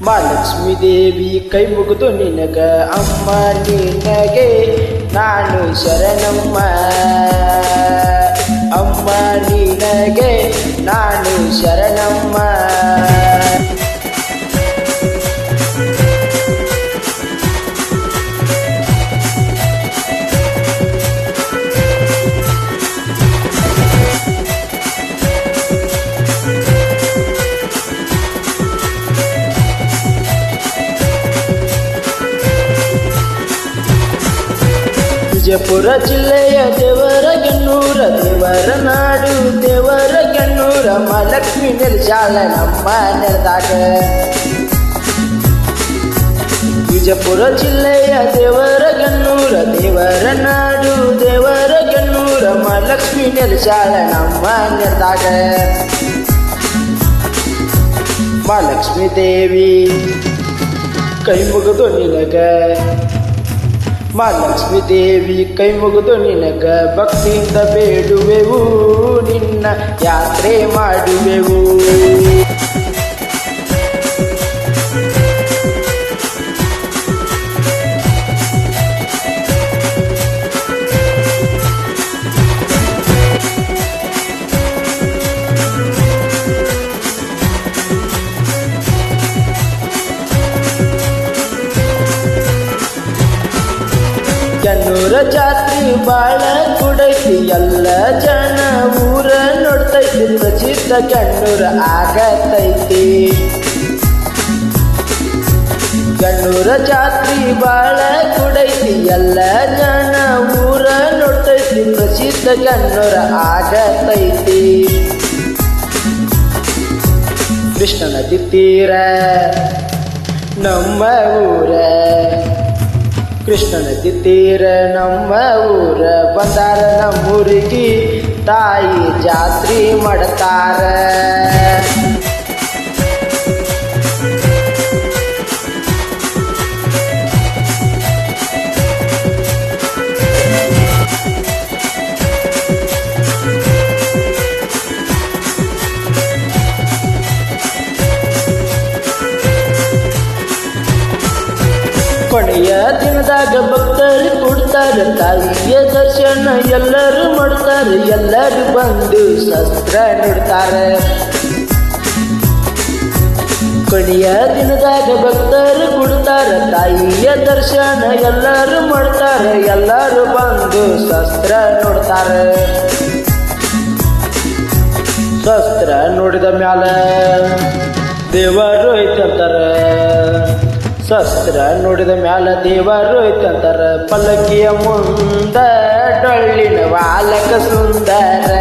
ಮಹಾಲಕ್ಷ್ಮೀ ದೇವಿ ಕೈ ಮುಗಿದು ನಿನಗ ಅಮ್ಮ ನಿನಗೆ ನಾನು ಶರಣಮ್ಮ. ಅಮ್ಮ ನಿನಗೆ ನಾನು ಶರಣಮ್ಮ. ವಿಜಯಪುರ ಜಿಲ್ಲೆಯ ದೇವರಗನ್ನೂರ ದೇವರ ನಾಡು ದೇವರಗನ್ನೂರ ಮಹಾಲಕ್ಷ್ಮಿ ನೆಲೆಸಾಳ ನಮ್ಮ ನೆಲದಾಗ. ವಿಜಯಪುರ ಜಿಲ್ಲೆಯ ದೇವರಗನ್ನೂರ ದೇವರ ನಾಡು ದೇವರಗನ್ನೂರ ಮಹಾಲಕ್ಷ್ಮಿ ನೆಲೆಸಾಳ ನಮ್ಮ ನೆಲದಾಗ. ಮಹಾಲಕ್ಷ್ಮೀ ದೇವಿ ಕೈ ಮುಗಿದು ನಿನಗ ಮಹಾಲಕ್ಷ್ಮೀ ದೇವಿ ಕೈ ಮುಗಿದು ನಿನಗ ಭಕ್ತಿಯಿಂದ ಬೇಡುವೆವು ನಿನ್ನ ಯಾತ್ರೆ ಮಾಡುವೆವು. ಗನ್ನೂರ ಜಾತ್ರಿ ಬಾಳ ಕುಡೈತಿ ಎಲ್ಲ ಜನ ಊರ ನೋಡ್ತೈತಿ ಪ್ರಸಿದ್ಧ ಗನ್ನೂರ ಆಗತೈತಿ. ಗನ್ನೂರ ಜಾತ್ರಿ ಬಾಳ ಕುಡೈತಿ ಎಲ್ಲ ಜನ ಊರ ನೋಡ್ತೈತಿ ಪ್ರಸಿದ್ಧ ಗನ್ನೂರ ಆಗತೈತಿ. ಕೃಷ್ಣ ನದಿ ತೀರ ನಮ್ಮ ಊರ ಕೃಷ್ಣ ನದಿ ತೀರ ನಮ್ಮ ಊರ ಬಂದಾರ ನಮ್ಮೂರಿಗೆ ತಾಯಿ ಜಾತ್ರೆ ಮಾಡ್ತಾರ. ಕೊನೆಯ ದಿನದಾಗ ಭಕ್ತರು ಕೊಡ್ತಾರ ತಾಯಿಯ ದರ್ಶನ ಎಲ್ಲರೂ ಮಾಡ್ತಾರೆ. ಎಲ್ಲರೂ ಬಂದು ಶಸ್ತ್ರ ನೋಡ್ತಾರೆ. ಕೊನೆಯ ದಿನದಾಗ ಭಕ್ತರು ಕೊಡ್ತಾರ ತಾಯಿಯ ದರ್ಶನ ಎಲ್ಲರೂ ಮಾಡ್ತಾರೆ. ಎಲ್ಲರೂ ಬಂದು ಶಸ್ತ್ರ ನೋಡ್ತಾರೆ. ಶಸ್ತ್ರ ನೋಡಿದ ಮ್ಯಾಲ ದೇವರು ಐತಂತಾರ. ಶಸ್ತ್ರ ನೋಡಿದ ಮ್ಯಾಲ ದೇವರು ಐತಂತಾರ. ಪಲ್ಲಕ್ಕಿಯ ಮುಂದ ಡೊಳ್ಳಿನ ವಾಲಕ ಸುಂದರ.